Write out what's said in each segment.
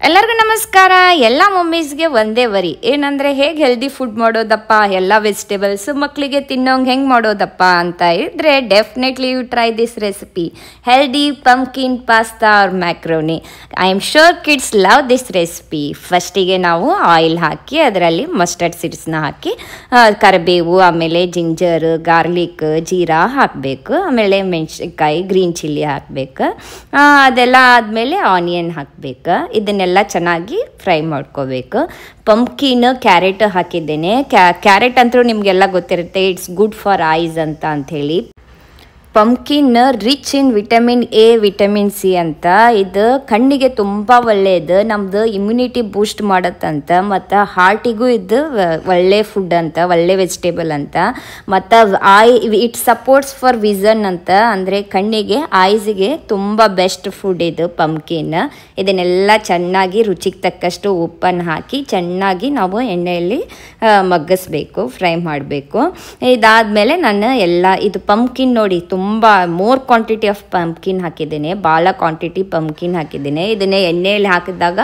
ಎಲ್ಲರಿಗೂ ನಮಸ್ಕಾರ. ಎಲ್ಲ ಮಮ್ಮೀಸ್ಗೆ ಒಂದೇ ವರಿ ಏನಂದರೆ ಹೇಗೆ ಹೆಲ್ದಿ ಫುಡ್ ಮಾಡೋದಪ್ಪ, ಎಲ್ಲ ವೆಜಿಟೇಬಲ್ಸ್ ಮಕ್ಕಳಿಗೆ ತಿನ್ನೋಂಗೆ ಹೆಂಗೆ ಮಾಡೋದಪ್ಪ ಅಂತ ಇದ್ದರೆ definitely you try this recipe, healthy pumpkin pasta or macaroni. I am sure kids love this recipe. ಫಸ್ಟಿಗೆ ನಾವು ಆಯಿಲ್ ಹಾಕಿ ಅದರಲ್ಲಿ ಮಸ್ಟರ್ಡ್ ಸೀಡ್ಸ್ನ ಹಾಕಿ ಕರಿಬೇವು, ಆಮೇಲೆ ಜಿಂಜರ್, ಗಾರ್ಲಿಕ್, ಜೀರಾ ಹಾಕಬೇಕು. ಆಮೇಲೆ ಮೆಣಸಿನ್ಕಾಯಿ, ಗ್ರೀನ್ ಚಿಲ್ಲಿ ಹಾಕಬೇಕು. ಅದೆಲ್ಲ ಆದಮೇಲೆ ಆನಿಯನ್ ಹಾಕಬೇಕು. ಇದನ್ನೆಲ್ಲ ಚೆನ್ನಾಗಿ ಫ್ರೈ ಮಾಡ್ಕೋಬೇಕು. ಪಂಪ್ಕಿನ್, ಕ್ಯಾರೆಟ್ ಹಾಕಿದ್ದೇನೆ. ಕ್ಯಾರೆಟ್ ಅಂತೂ ನಿಮಗೆಲ್ಲ ಗೊತ್ತಿರುತ್ತೆ, ಇಟ್ಸ್ ಗುಡ್ ಫಾರ್ ಐಸ್ ಅಂಥೇಳಿ. Pumpkin rich in vitamin A, vitamin C ಅಂತ. ಇದು ಕಣ್ಣಿಗೆ ತುಂಬ ಒಳ್ಳೆಯದು, ನಮ್ಮದು ಇಮ್ಯುನಿಟಿ ಬೂಸ್ಟ್ ಮಾಡತ್ತಂತ, ಮತ್ತು ಹಾರ್ಟಿಗೂ ಇದು ಒಳ್ಳೆ ಫುಡ್ ಅಂತ, ಒಳ್ಳೆ ವೆಜಿಟೇಬಲ್ ಅಂತ. ಮತ್ತು ಇಟ್ ಸಪೋರ್ಟ್ಸ್ ಫಾರ್ ವಿಷನ್ ಅಂತ, ಅಂದರೆ ಕಣ್ಣಿಗೆ ಐಸಿಗೆ ತುಂಬ ಬೆಸ್ಟ್ ಫುಡ್ ಇದು ಪಂಪ್ಕಿನ್. ಇದನ್ನೆಲ್ಲ ಚೆನ್ನಾಗಿ ರುಚಿಗೆ ತಕ್ಕಷ್ಟು ಉಪ್ಪನ್ನು ಹಾಕಿ ಚೆನ್ನಾಗಿ ನಾವು ಎಣ್ಣೆಯಲ್ಲಿ ಮಗ್ಗಿಸ್ಬೇಕು, ಫ್ರೈ ಮಾಡಬೇಕು. ಇದಾದಮೇಲೆ ನಾನು ಇದು ಪಂಪ್ಕಿನ್ ನೋಡಿ ತುಂಬ ಮೋರ್ ಕ್ವಾಂಟಿಟಿ ಆಫ್ ಪಂಪ್ಕಿನ್ ಹಾಕಿದ್ದೇನೆ, ಭಾಳ ಕ್ವಾಂಟಿಟಿ ಪಂಪ್ಕಿನ್ ಹಾಕಿದ್ದೇನೆ. ಇದನ್ನೇ ಎಣ್ಣೆಯಲ್ಲಿ ಹಾಕಿದಾಗ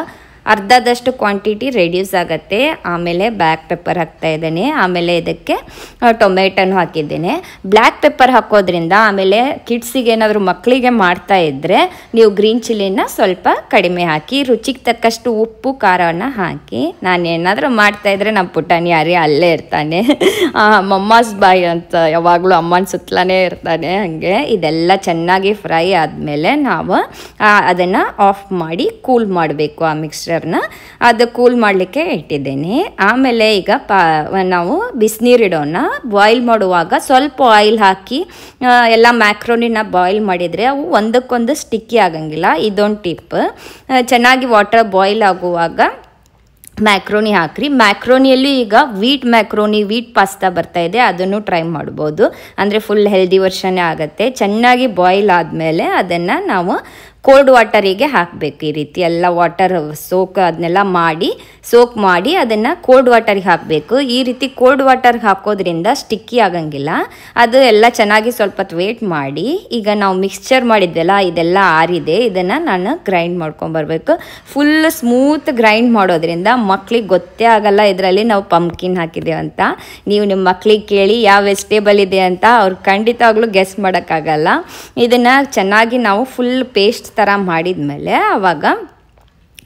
ಅರ್ಧದಷ್ಟು ಕ್ವಾಂಟಿಟಿ ರೆಡ್ಯೂಸ್ ಆಗುತ್ತೆ. ಆಮೇಲೆ ಬ್ಲ್ಯಾಕ್ ಪೆಪ್ಪರ್ ಹಾಕ್ತಾ ಇದ್ದೇನೆ. ಆಮೇಲೆ ಇದಕ್ಕೆ ಟೊಮೆಟೊನು ಹಾಕಿದ್ದೇನೆ. ಬ್ಲ್ಯಾಕ್ ಪೆಪ್ಪರ್ ಹಾಕೋದ್ರಿಂದ ಆಮೇಲೆ ಕಿಡ್ಸಿಗೆ ಏನಾದರೂ ಮಕ್ಕಳಿಗೆ ಮಾಡ್ತಾ ಇದ್ದರೆ ನೀವು ಗ್ರೀನ್ ಚಿಲ್ಲಿನ ಸ್ವಲ್ಪ ಕಡಿಮೆ ಹಾಕಿ, ರುಚಿಗೆ ತಕ್ಕಷ್ಟು ಉಪ್ಪು, ಖಾರವನ್ನು ಹಾಕಿ. ನಾನು ಏನಾದರೂ ಮಾಡ್ತಾಯಿದ್ರೆ ನಮ್ಮ ಪುಟಾಣಿ ಯಾರೇ ಅಲ್ಲೇ ಇರ್ತಾನೆ, ಮಮ್ಮಾಸ್ ಬಾಯ್ ಅಂತ ಯಾವಾಗಲೂ ಅಮ್ಮನ ಸುತ್ತಲೇ ಇರ್ತಾನೆ. ಹಾಗೆ ಇದೆಲ್ಲ ಚೆನ್ನಾಗಿ ಫ್ರೈ ಆದಮೇಲೆ ನಾವು ಅದನ್ನು ಆಫ್ ಮಾಡಿ ಕೂಲ್ ಮಾಡಬೇಕು. ಆ ಮಿಕ್ಸ್ಚರ್ ಅದು ಕೂಲ್ ಮಾಡಲಿಕ್ಕೆ ಇಟ್ಟಿದ್ದೇನೆ. ಆಮೇಲೆ ಈಗ ನಾವು ಬಿಸಿನೀರಿಡೋಣ. ಬಾಯ್ಲ್ ಮಾಡುವಾಗ ಸ್ವಲ್ಪ ಆಯಿಲ್ ಹಾಕಿ ಎಲ್ಲ ಮ್ಯಾಕ್ರೋನಿನ ಬಾಯ್ಲ್ ಮಾಡಿದರೆ ಅವು ಒಂದಕ್ಕೊಂದು ಸ್ಟಿಕ್ಕಿ ಆಗಂಗಿಲ್ಲ. ಇದೊಂದು ಟಿಪ್. ಚೆನ್ನಾಗಿ ವಾಟರ್ ಬಾಯ್ಲ್ ಆಗುವಾಗ ಮ್ಯಾಕ್ರೋನಿ ಹಾಕ್ರಿ. ಮ್ಯಾಕ್ರೋನಿಯಲ್ಲಿ ಈಗ ವೀಟ್ ಪಾಸ್ತಾ ಬರ್ತಾ ಇದೆ, ಅದನ್ನು ಟ್ರೈ ಮಾಡ್ಬೋದು. ಅಂದರೆ ಫುಲ್ ಹೆಲ್ದಿ ವರ್ಷನೇ ಆಗುತ್ತೆ. ಚೆನ್ನಾಗಿ ಬಾಯ್ಲ್ ಆದಮೇಲೆ ಅದನ್ನು ನಾವು ಕೋಲ್ಡ್ ವಾಟರಿಗೆ ಹಾಕಬೇಕು. ಈ ರೀತಿ ಎಲ್ಲ ವಾಟರ್ ಅದನ್ನೆಲ್ಲ ಸೋಕ್ ಮಾಡಿ ಅದನ್ನು ಕೋಲ್ಡ್ ವಾಟರಿಗೆ ಹಾಕಬೇಕು. ಈ ರೀತಿ ಕೋಲ್ಡ್ ವಾಟರ್ಗೆ ಹಾಕೋದ್ರಿಂದ ಸ್ಟಿಕ್ಕಿ ಆಗಂಗಿಲ್ಲ. ಅದು ಎಲ್ಲ ಚೆನ್ನಾಗಿ ಸ್ವಲ್ಪ ವೇಟ್ ಮಾಡಿ, ಈಗ ನಾವು ಮಿಕ್ಸ್ಚರ್ ಮಾಡಿದ್ವಲ್ಲ ಇದೆಲ್ಲ ಆರಿದೆ, ಇದನ್ನು ನಾನು ಗ್ರೈಂಡ್ ಮಾಡ್ಕೊಂಬರ್ಬೇಕು. ಫುಲ್ ಸ್ಮೂತ್ ಗ್ರೈಂಡ್ ಮಾಡೋದ್ರಿಂದ ಮಕ್ಳಿಗೆ ಗೊತ್ತೇ ಆಗಲ್ಲ ಇದರಲ್ಲಿ ನಾವು ಪಂಪ್ಕಿನ್ ಹಾಕಿದ್ದೇವೆ ಅಂತ. ನೀವು ನಿಮ್ಮ ಮಕ್ಳಿಗೆ ಕೇಳಿ ಯಾವ ವೆಜಿಟೇಬಲ್ ಇದೆ ಅಂತ ಅವ್ರು ಖಂಡಿತವಾಗ್ಲೂ ಗೆಸ್ ಮಾಡೋಕ್ಕಾಗಲ್ಲ. ಇದನ್ನು ಚೆನ್ನಾಗಿ ನಾವು ಫುಲ್ ಪೇಸ್ಟ್ ಥರ ಮಾಡಿದ್ಮೇಲೆ ಆವಾಗ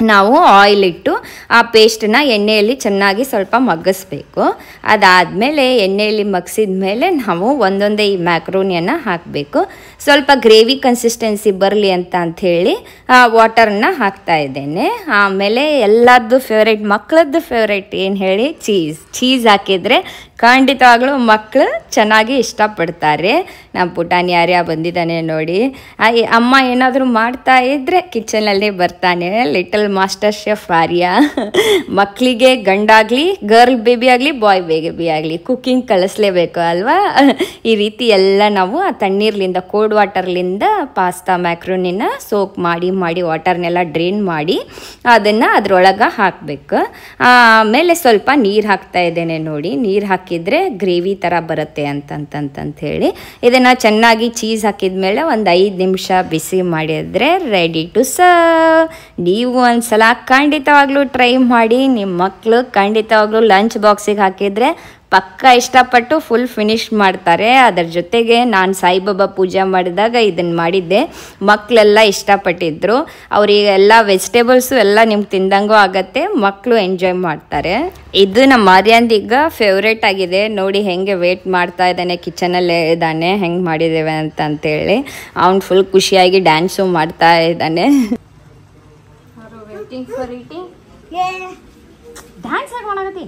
ನಾವು ಆಯಿಲ್ ಇಟ್ಟು ಆ ಪೇಸ್ಟನ್ನ ಎಣ್ಣೆಯಲ್ಲಿ ಚೆನ್ನಾಗಿ ಸ್ವಲ್ಪ ಮಗ್ಗಿಸ್ಬೇಕು. ಅದಾದಮೇಲೆ ಎಣ್ಣೆಯಲ್ಲಿ ಮಗ್ಸಿದ ಮೇಲೆ ನಾವು ಒಂದೊಂದೇ ಈ ಮ್ಯಾಕ್ರೋನಿಯನ್ನು ಹಾಕಬೇಕು. ಸ್ವಲ್ಪ ಗ್ರೇವಿ ಕನ್ಸಿಸ್ಟೆನ್ಸಿ ಬರಲಿ ಅಂಥೇಳಿ ವಾಟರನ್ನ ಹಾಕ್ತಾ ಇದ್ದೇನೆ. ಆಮೇಲೆ ಎಲ್ಲರದ್ದು ಫೇವ್ರೇಟ್, ಮಕ್ಕಳದ್ದು ಫೇವ್ರೇಟ್ ಏನು ಹೇಳಿ, ಚೀಸ್ ಹಾಕಿದರೆ ಖಂಡಿತವಾಗ್ಲೂ ಮಕ್ಕಳು ಚೆನ್ನಾಗಿ ಇಷ್ಟಪಡ್ತಾರೆ. ನಮ್ಮ ಪುಟಾಣಿ ಯಾರ್ಯ ಬಂದಿದ್ದಾನೆ ನೋಡಿ. ಅಮ್ಮ ಏನಾದರೂ ಮಾಡ್ತಾ ಇದ್ದರೆ ಕಿಚನಲ್ಲಿ ಬರ್ತಾನೆ, ಲಿಟಲ್ ಮಾಸ್ಟರ್ ಶೆಫ್ ಆರ್ಯ. ಮಕ್ಕಳಿಗೆ ಗಂಡಾಗಲಿ, ಗರ್ಲ್ ಬೇಬಿ ಆಗಲಿ, ಬಾಯ್ ಬೇಬಿ ಆಗಲಿ ಕುಕ್ಕಿಂಗ್ ಕಳಿಸ್ಲೇಬೇಕು ಅಲ್ವಾ. ಈ ರೀತಿ ಎಲ್ಲ ನಾವು ಆ ತಣ್ಣೀರ್ಲಿಂದ, ಕೋಲ್ಡ್ ವಾಟರ್ಲಿಂದ ಪಾಸ್ತಾ ಮ್ಯಾಕ್ರೋನಿನ ಸೋಕ್ ಮಾಡಿ ವಾಟರ್ನೆಲ್ಲ ಡ್ರೈನ್ ಮಾಡಿ ಅದನ್ನು ಅದರೊಳಗೆ ಹಾಕಬೇಕು. ಆಮೇಲೆ ಸ್ವಲ್ಪ ನೀರು ಹಾಕ್ತಾ ಇದ್ದೇನೆ ನೋಡಿ. ನೀರು ಹಾಕಿದರೆ ಗ್ರೇವಿ ಥರ ಬರುತ್ತೆ ಹೇಳಿ ಇದನ್ನು ಚೆನ್ನಾಗಿ ಚೀಸ್ ಹಾಕಿದ ಮೇಲೆ ಒಂದು 5 ನಿಮಿಷ ಬಿಸಿ ಮಾಡಿದರೆ ರೆಡಿ ಟು ಸರ್ವ್. ನೀವು ಒಂದ್ಸಲ ಖಂಡಿತವಾಗ್ಲೂ ಟ್ರೈ ಮಾಡಿ. ನಿಮ್ಮ ಮಕ್ಕಳು ಖಂಡಿತವಾಗ್ಲೂ ಲಂಚ್ ಬಾಕ್ಸಿಗೆ ಹಾಕಿದರೆ ಪಕ್ಕ ಇಷ್ಟಪಟ್ಟು ಫುಲ್ ಫಿನಿಶ್ ಮಾಡ್ತಾರೆ. ಅದರ ಜೊತೆಗೆ ನಾನು ಸಾಯಿಬಾಬಾ ಪೂಜೆ ಮಾಡಿದಾಗ ಇದನ್ನು ಮಾಡಿದ್ದೆ, ಮಕ್ಕಳೆಲ್ಲ ಇಷ್ಟಪಟ್ಟಿದ್ರು. ಅವರಿಗೆ ಎಲ್ಲ ವೆಜಿಟೇಬಲ್ಸು ಎಲ್ಲ ನಿಮ್ಗೆ ತಿಂದಂಗೂ ಆಗತ್ತೆ, ಮಕ್ಕಳು ಎಂಜಾಯ್ ಮಾಡ್ತಾರೆ. ಇದು ನಮ್ಮ ಆರ್ಯಂದೀಗ ಫೇವ್ರೇಟ್ ಆಗಿದೆ. ನೋಡಿ ಹೆಂಗೆ ವೇಟ್ ಮಾಡ್ತಾ ಇದ್ದಾನೆ, ಕಿಚನಲ್ಲೇ ಇದ್ದಾನೆ, ಹೆಂಗೆ ಮಾಡಿದ್ದೇವೆ ಅಂತೇಳಿ. ಅವ್ನು ಫುಲ್ ಖುಷಿಯಾಗಿ ಡ್ಯಾನ್ಸು ಮಾಡ್ತಾ ಇದ್ದಾನೆ. ಡ್ಯಾನ್ಸ್ ಮಾಡಕತ್ತಿ.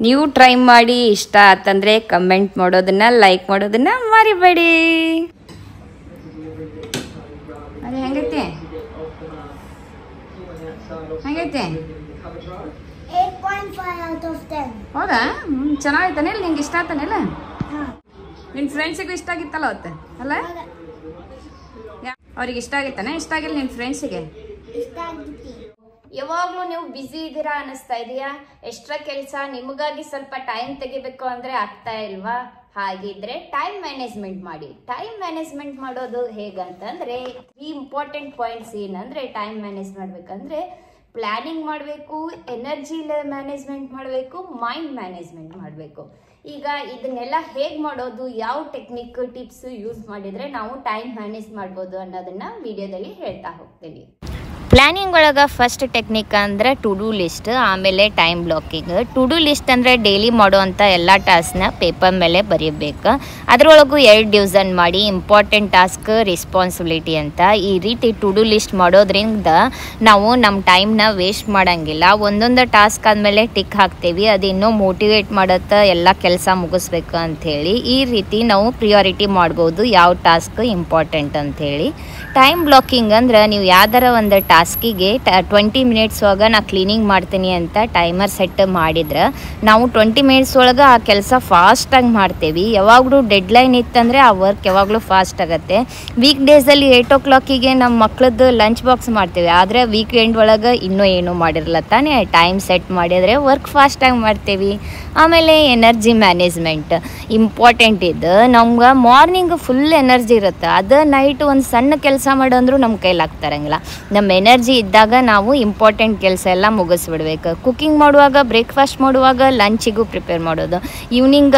ನೀವು ಟ್ರೈ ಮಾಡಿ, ಇಷ್ಟ ಆತಂದರೆ ಕಮೆಂಟ್ ಮಾಡೋದನ್ನ, ಲೈಕ್ ಮಾಡೋದನ್ನ ಮರಿಬೇಡಿ. ಅದೇ ಹೆಂಗೈತೆ ಹೌದಾ? ಚೆನ್ನಾಗೈತಾನೆ. ನಿಂಗೆ ಇಷ್ಟ ಆತಾನೆಲ್ಲ? ನಿನ್ನ ಫ್ರೆಂಡ್ಸಿಗೂ ಇಷ್ಟ ಆಗಿತ್ತಲ್ಲ ಅವತ್ತು ಅಲ್ಲ? ಅವ್ರಿಗೆ ಇಷ್ಟ ಆಗಿತ್ತಾನೆ? ಇಷ್ಟ ಆಗಿಲ್ಲ ನಿನ್ನ ಫ್ರೆಂಡ್ಸಿಗೆ? ಯಾವಾಗಲೂ ನೀವು ಬ್ಯುಸಿ ಇದ್ದೀರಾ ಅನ್ನಿಸ್ತಾ ಇದೆಯಾ? ಎಕ್ಸ್ಟ್ರಾ ಕೆಲಸ ನಿಮಗಾಗಿ ಸ್ವಲ್ಪ ಟೈಮ್ ತೆಗಿಬೇಕು ಅಂದರೆ ಆಗ್ತಾ ಇಲ್ವಾ? ಹಾಗಿದ್ರೆ ಟೈಮ್ ಮ್ಯಾನೇಜ್ಮೆಂಟ್ ಮಾಡಿ. ಟೈಮ್ ಮ್ಯಾನೇಜ್ಮೆಂಟ್ ಮಾಡೋದು ಹೇಗಂತಂದ್ರೆ 3 ಇಂಪಾರ್ಟೆಂಟ್ ಪಾಯಿಂಟ್ಸ್ ಏನಂದ್ರೆ ಟೈಮ್ ಮ್ಯಾನೇಜ್ ಮಾಡ್ಬೇಕಂದ್ರೆ ಪ್ಲಾನಿಂಗ್ ಮಾಡಬೇಕು, ಎನರ್ಜಿ ಮ್ಯಾನೇಜ್ಮೆಂಟ್ ಮಾಡಬೇಕು, ಮೈಂಡ್ ಮ್ಯಾನೇಜ್ಮೆಂಟ್ ಮಾಡಬೇಕು. ಈಗ ಇದನ್ನೆಲ್ಲ ಹೇಗೆ ಮಾಡೋದು, ಯಾವ ಟೆಕ್ನಿಕ್ ಟಿಪ್ಸ್ ಯೂಸ್ ಮಾಡಿದರೆ ನಾವು ಟೈಮ್ ಮ್ಯಾನೇಜ್ ಮಾಡ್ಬೋದು ಅನ್ನೋದನ್ನು ವಿಡಿಯೋದಲ್ಲಿ ಹೇಳ್ತಾ ಹೋಗ್ತೀನಿ. ಪ್ಲ್ಯಾನಿಂಗ್ ಒಳಗೆ ಫಸ್ಟ್ ಟೆಕ್ನಿಕ್ ಅಂದರೆ ಟು ಡೂ ಲಿಸ್ಟ್, ಆಮೇಲೆ time blocking. To do list ಅಂದರೆ ಡೈಲಿ ಮಾಡುವಂಥ ಎಲ್ಲ ಟಾಸ್ಕ್ನ ಪೇಪರ್ ಮೇಲೆ ಬರೀಬೇಕು. ಅದರೊಳಗೂ 2 ಡಿವಿಷನ್ ಮಾಡಿ ಇಂಪಾರ್ಟೆಂಟ್ ಟಾಸ್ಕ್, ರೆಸ್ಪಾನ್ಸಿಬಿಲಿಟಿ ಅಂತ. ಈ ರೀತಿ ಟು ಡೂ ಲಿಸ್ಟ್ ಮಾಡೋದ್ರಿಂದ ನಾವು ನಮ್ಮ ಟೈಮ್ನ ವೇಸ್ಟ್ ಮಾಡೋಂಗಿಲ್ಲ. ಒಂದೊಂದು ಟಾಸ್ಕ್ ಆದಮೇಲೆ ಟಿಕ್ ಹಾಕ್ತೀವಿ, ಅದು ಇನ್ನೂ ಮೋಟಿವೇಟ್ ಮಾಡುತ್ತೆ ಎಲ್ಲ ಕೆಲಸ ಮುಗಿಸ್ಬೇಕು ಅಂಥೇಳಿ. ಈ ರೀತಿ ನಾವು ಪ್ರಿಯಾರಿಟಿ ಮಾಡ್ಬೋದು ಯಾವ ಟಾಸ್ಕ್ ಇಂಪಾರ್ಟೆಂಟ್ ಅಂಥೇಳಿ. ಟೈಮ್ ಬ್ಲಾಕಿಂಗ್ ಅಂದ್ರೆ ನೀವು ಯಾವ್ದಾರ ಒಂದು ಟಾಸ್ಕಿಗೆ 20 ಮಿನಿಟ್ಸ್ ಒಳಗೆ ನಾ ಕ್ಲೀನಿಂಗ್ ಮಾಡ್ತೀನಿ ಅಂತ ಟೈಮರ್ ಸೆಟ್ ಮಾಡಿದ್ರೆ ನಾವು 20 ಮಿನಿಟ್ಸ್ ಒಳಗೆ ಆ ಕೆಲಸ ಫಾಸ್ಟಾಗಿ ಮಾಡ್ತೇವೆ. ಯಾವಾಗಲೂ ಡೆಡ್ಲೈನ್ ಇತ್ತಂದರೆ ಆ ವರ್ಕ್ ಯಾವಾಗಲೂ ಫಾಸ್ಟ್ ಆಗುತ್ತೆ. ವೀಕ್ ಡೇಸಲ್ಲಿ 8 o'clock ನಮ್ಮ ಮಕ್ಳದ್ದು ಲಂಚ್ ಬಾಕ್ಸ್ ಮಾಡ್ತೇವೆ, ಆದರೆ ವೀಕೆಂಡ್ ಒಳಗೆ ಇನ್ನೂ ಏನೂ ಮಾಡಿರಲ್ಲ ತಾನೇ. ಟೈಮ್ ಸೆಟ್ ಮಾಡಿದರೆ ವರ್ಕ್ ಫಾಸ್ಟಾಗಿ ಮಾಡ್ತೇವೆ. ಆಮೇಲೆ ಎನರ್ಜಿ ಮ್ಯಾನೇಜ್ಮೆಂಟ್ ಇಂಪಾರ್ಟೆಂಟ್ ಇದು. ನಮ್ಗೆ ಮಾರ್ನಿಂಗ್ ಫುಲ್ ಎನರ್ಜಿ ಇರುತ್ತೆ, ಅದು ನೈಟ್ ಒಂದು ಸಣ್ಣ ಕೆಲಸ ಮಾಡೋಂದ್ರೂ ನಮ್ಮ ಕೈಲಾಗ್ತಾರಂಗಿಲ್ಲ. ನಮ್ಮ ಎನರ್ಜಿ ಇದ್ದಾಗ ನಾವು ಇಂಪಾರ್ಟೆಂಟ್ ಕೆಲಸ ಎಲ್ಲ ಮುಗಿಸ್ಬಿಡ್ಬೇಕು. ಕುಕ್ಕಿಂಗ್ ಮಾಡುವಾಗ, ಬ್ರೇಕ್ಫಾಸ್ಟ್ ಮಾಡುವಾಗ, ಲಂಚಿಗೂ ಪ್ರಿಪೇರ್ ಮಾಡೋದು, ಈವ್ನಿಂಗ್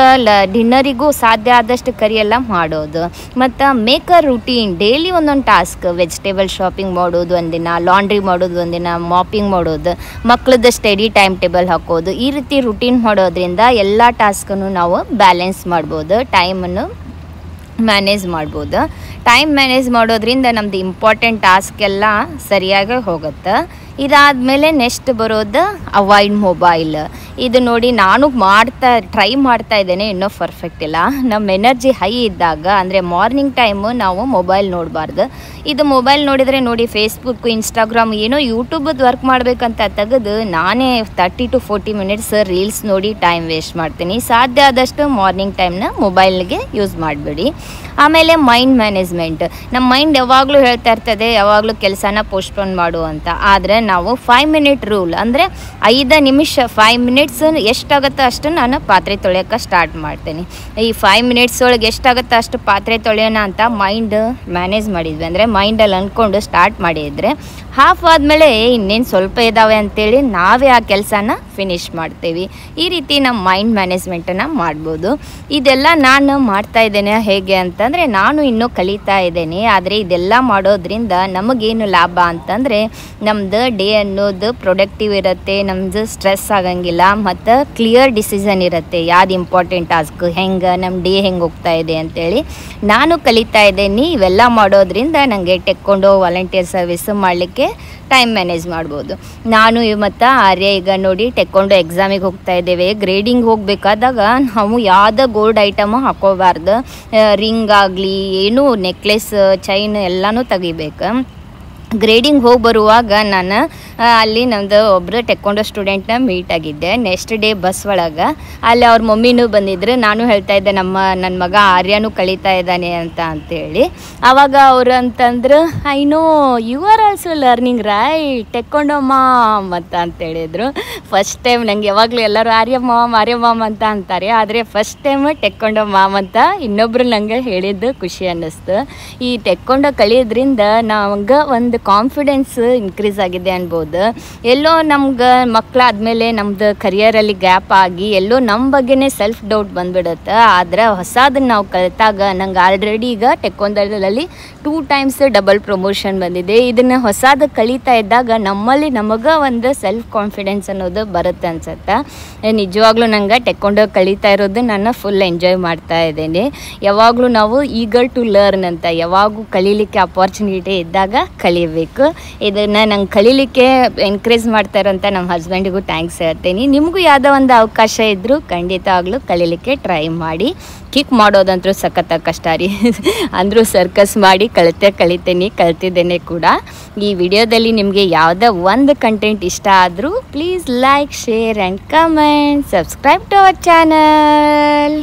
ಡಿನ್ನರಿಗೂ ಸಾಧ್ಯ ಆದಷ್ಟು ಕರಿ ಎಲ್ಲ ಮಾಡೋದು. ಮತ್ತು ಮೇಕ್ ಅ ರೂಟೀನ್, ಡೈಲಿ ಒಂದೊಂದು ಟಾಸ್ಕ್. ವೆಜಿಟೇಬಲ್ ಶಾಪಿಂಗ್ ಮಾಡೋದು ಒಂದಿನ, ಲಾಂಡ್ರಿ ಮಾಡೋದು ಒಂದಿನ, ಮಾಪಿಂಗ್ ಮಾಡೋದು, ಮಕ್ಳದ್ದು ಸ್ಟಡಿ ಟೈಮ್ ಟೇಬಲ್ ಹಾಕೋದು. ಈ ರೀತಿ ರೂಟೀನ್ ಮಾಡೋದ್ರಿಂದ ಎಲ್ಲ ಟಾಸ್ಕನ್ನು ನಾವು ಬ್ಯಾಲೆನ್ಸ್ ಮಾಡ್ಬೋದು, ಟೈಮನ್ನು ಮ್ಯಾನೇಜ್ ಮಾಡ್ಬೋದು. ಟೈಮ್ ಮ್ಯಾನೇಜ್ ಮಾಡೋದ್ರಿಂದ ನಮ್ಮದು ಇಂಪಾರ್ಟೆಂಟ್ ಟಾಸ್ಕ್ ಎಲ್ಲ ಸರಿಯಾಗಿ ಹೋಗುತ್ತೆ. ಇದಾದಮೇಲೆ ನೆಕ್ಸ್ಟ್ ಬರೋದು ಅವಾಯ್ಡ್ ಮೊಬೈಲ್. ಇದು ನೋಡಿ ನಾನು ಟ್ರೈ ಮಾಡ್ತಾ ಇದ್ದೇನೆ, ಇನ್ನೂ ಪರ್ಫೆಕ್ಟ್ ಇಲ್ಲ. ನಮ್ಮ ಎನರ್ಜಿ ಹೈ ಇದ್ದಾಗ ಅಂದರೆ ಮಾರ್ನಿಂಗ್ ಟೈಮು ನಾವು ಮೊಬೈಲ್ ನೋಡಬಾರ್ದು. ಇದು ಮೊಬೈಲ್ ನೋಡಿದರೆ ನೋಡಿ ಫೇಸ್ಬುಕ್, ಇನ್ಸ್ಟಾಗ್ರಾಮ್, ಏನೋ ಯೂಟ್ಯೂಬದ್ದು ವರ್ಕ್ ಮಾಡಬೇಕಂತ ತೆಗೆದು ನಾನೇ 30 to 40 ಮಿನಿಟ್ಸ್ ರೀಲ್ಸ್ ನೋಡಿ ಟೈಮ್ ವೇಸ್ಟ್ ಮಾಡ್ತೀನಿ. ಸಾಧ್ಯ ಆದಷ್ಟು ಮಾರ್ನಿಂಗ್ ಟೈಮ್ನ ಮೊಬೈಲ್ಗೆ ಯೂಸ್ ಮಾಡಿಬಿಡಿ. ಆಮೇಲೆ ಮೈಂಡ್ ಮ್ಯಾನೇಜ್ಮೆಂಟ್. ನಮ್ಮ ಮೈಂಡ್ ಯಾವಾಗಲೂ ಹೇಳ್ತಾ ಇರ್ತದೆ ಯಾವಾಗಲೂ ಕೆಲಸನ ಪೋಸ್ಟ್ಪೋನ್ ಮಾಡು ಅಂತ. ಆದರೆ ನಾವು 5 minute ರೂಲ್ ಅಂದರೆ 5 ನಿಮಿಷ 5 ಮಿನಿಟ್ಸ್ ಎಷ್ಟಾಗುತ್ತೋ ಅಷ್ಟು ನಾನು ಪಾತ್ರೆ ತೊಳೆಯೋಕೆ ಸ್ಟಾರ್ಟ್ ಮಾಡ್ತೀನಿ. ಈ 5 ಮಿನಿಟ್ಸ್ ಒಳಗೆ ಎಷ್ಟಾಗುತ್ತೋ ಅಷ್ಟು ಪಾತ್ರೆ ತೊಳೆಯೋಣ ಅಂತ ಮೈಂಡ್ ಮ್ಯಾನೇಜ್ ಮಾಡಿದ್ವಿ ಅಂದರೆ ಮೈಂಡಲ್ಲಿ ಅಂದ್ಕೊಂಡು ಸ್ಟಾರ್ಟ್ ಮಾಡಿದರೆ ಹಾಫ್ ಆದಮೇಲೆ ಇನ್ನೇನು ಸ್ವಲ್ಪ ಇದ್ದಾವೆ ಅಂತೇಳಿ ನಾವೇ ಆ ಕೆಲಸನ ಫಿನಿಷ್ ಮಾಡ್ತೀವಿ. ಈ ರೀತಿ ನಮ್ಮ ಮೈಂಡ್ ಮ್ಯಾನೇಜ್ಮೆಂಟನ್ನು ಮಾಡ್ಬೋದು. ಇದೆಲ್ಲ ನಾನು ಮಾಡ್ತಾ ಇದ್ದೇನೆ. ಹೇಗೆ ಅಂತಂದರೆ ನಾನು ಇನ್ನೂ ಕಲಿತಾ ಇದ್ದೇನೆ. ಆದರೆ ಇದೆಲ್ಲ ಮಾಡೋದ್ರಿಂದ ನಮಗೇನು ಲಾಭ ಅಂತಂದರೆ ನಮ್ಮದು ಡೇ ಅನ್ನೋದು ಪ್ರೊಡಕ್ಟಿವ್ ಇರುತ್ತೆ, ನಮ್ಮದು ಸ್ಟ್ರೆಸ್ ಆಗಂಗಿಲ್ಲ, ಮತ್ತು ಕ್ಲಿಯರ್ ಡಿಸಿಷನ್ ಇರುತ್ತೆ ಯಾವ್ದು ಇಂಪಾರ್ಟೆಂಟ್ ಟಾಸ್ಕ್, ಹೆಂಗೆ ನಮ್ಮ ಡೇ ಹೆಂಗೆ ಹೋಗ್ತಾ ಇದೆ ಅಂತೇಳಿ ನಾನು ಕಲಿತಾ ಇದ್ದೇನೆ. ಇವೆಲ್ಲ ಮಾಡೋದ್ರಿಂದ ನನಗೆ ಟೆಕ್ಕೊಂಡು ವಾಲಂಟಿಯರ್ ಸರ್ವಿಸ್ ಮಾಡಲಿಕ್ಕೆ ಟೈಮ್ ಮ್ಯಾನೇಜ್ ಮಾಡ್ಬೋದು. ನಾನು ಮತ್ತು ಆರ್ಯ ಈಗ ನೋಡಿ ಟೆಕ್ಕೊಂಡು ಎಕ್ಸಾಮಿಗೆ ಹೋಗ್ತಾ ಇದ್ದೇವೆ. ಗ್ರೇಡಿಂಗ್ ಹೋಗಬೇಕಾದಾಗ ನಾವು ಯಾವುದೇ ಗೋಲ್ಡ್ ಐಟಮು ಹಾಕೋಬಾರ್ದು. ರಿಂಗ್ ಆಗಲಿ ಏನೂ, ನೆಕ್ಲೆಸ್, ಚೈನ್ ಎಲ್ಲನೂ ತೆಗಿಬೇಕು. ಗ್ರೇಡಿಂಗ್ ಹೋಗಿ ಬರುವಾಗ ನಾನು ಅಲ್ಲಿ ನಮ್ಮದು ಒಬ್ಬರು ಟೆಕ್ಕೊಂಡು ಸ್ಟೂಡೆಂಟ್ನ ಮೀಟ್ ಆಗಿದ್ದೆ. ನೆಕ್ಸ್ಟ್ ಡೇ ಬಸ್ ಒಳಗೆ ಅಲ್ಲಿ ಅವ್ರ ಮಮ್ಮಿನೂ ಬಂದಿದ್ರು. ನಾನು ಹೇಳ್ತಾ ಇದ್ದೆ ನನ್ನ ಮಗ ಆರ್ಯನೂ ಕಳೀತಾ ಇದ್ದಾನೆ ಅಂತೇಳಿ. ಆವಾಗ ಅವರು ಅಂತಂದ್ರು, I know you are also learning right ಟೆಕ್ಕೊಂಡು ಮಾಮ್ ಅಂತ ಹೇಳಿದರು. ಫಸ್ಟ್ ಟೈಮ್ ನನಗೆ ಯಾವಾಗಲೂ ಎಲ್ಲರೂ ಆರ್ಯ ಮಾಮ್ ಅಂತ ಅಂತಾರೆ, ಆದರೆ ಫಸ್ಟ್ ಟೈಮ್ ಟೆಕ್ಕೊಂಡು ಮಾಮ್ ಅಂತ ಇನ್ನೊಬ್ಬರು ನನಗೆ ಹೇಳಿದ್ದು ಖುಷಿ ಅನ್ನಿಸ್ತು. ಈ ಟೆಕ್ಕೊಂಡು ಕಲಿಯೋದ್ರಿಂದ ನಮ್ಗೆ ಒಂದು ಕಾನ್ಫಿಡೆನ್ಸ್ ಇನ್ಕ್ರೀಸ್ ಆಗಿದೆ ಅನ್ಬೋದು. ಎಲ್ಲೋ ನಮ್ಗೆ ಮಕ್ಕಳಾದ್ಮೇಲೆ ನಮ್ದು ಕರಿಯರಲ್ಲಿ ಗ್ಯಾಪ್ ಆಗಿ ಎಲ್ಲೋ ನಮ್ಮ ಬಗ್ಗೆನೇ ಸೆಲ್ಫ್ ಡೌಟ್ ಬಂದ್ಬಿಡುತ್ತೆ. ಆದರೆ ಹೊಸದನ್ನು ನಾವು ಕಲಿತಾಗ ನಂಗೆ ಆಲ್ರೆಡಿ ಈಗ ಟೆಕ್ಕೊಂಡಲ್ಲಿ 2 times ಡಬಲ್ ಪ್ರಮೋಷನ್ ಬಂದಿದೆ. ಇದನ್ನು ಹೊಸದು ಕಲಿತಾ ಇದ್ದಾಗ ನಮಗೆ ಒಂದು ಸೆಲ್ಫ್ ಕಾನ್ಫಿಡೆನ್ಸ್ ಅನ್ನೋದು ಬರುತ್ತೆ ಅನ್ಸುತ್ತೆ. ನಿಜವಾಗ್ಲೂ ನಂಗೆ ಟೆಕ್ಕೊಂಡು ಕಲಿತಾ ಇರೋದು ನಾನು ಫುಲ್ ಎಂಜಾಯ್ ಮಾಡ್ತಾ ಇದ್ದೇನೆ. ಯಾವಾಗಲೂ ನಾವು ಈಗರ್ ಟು ಲರ್ನ್ ಅಂತ, ಯಾವಾಗೂ ಕಲೀಲಿಕ್ಕೆ ಅಪಾರ್ಚುನಿಟಿ ಇದ್ದಾಗ ಕಲಿಬೇಕು. ಇದನ್ನು ನಂಗೆ ಕಲೀಲಿಕ್ಕೆ ಎನ್ಕರೇಜ್ ಮಾಡ್ತಾರಂತ ನಮ್ಮ ಹಸ್ಬೆಂಡಿಗೂ ಥ್ಯಾಂಕ್ಸ್ ಹೇಳ್ತೀನಿ. ನಿಮಗೂ ಯಾವುದೋ ಒಂದು ಅವಕಾಶ ಇದ್ದರೂ ಖಂಡಿತವಾಗ್ಲೂ ಕಲೀಲಿಕ್ಕೆ ಟ್ರೈ ಮಾಡಿ. ಕಿಕ್ ಮಾಡೋದಂತೂ ಸಖತ್ ಕಷ್ಟ ರೀ, ಅಂದರೂ ಸರ್ಕಸ್ ಮಾಡಿ ಕಲ್ತಿದ್ದೇನೆ ಕೂಡ. ಈ ವಿಡಿಯೋದಲ್ಲಿ ನಿಮಗೆ ಯಾವುದೋ ಒಂದು ಕಂಟೆಂಟ್ ಇಷ್ಟ ಆದರೂ please like, share and comment, subscribe to our channel.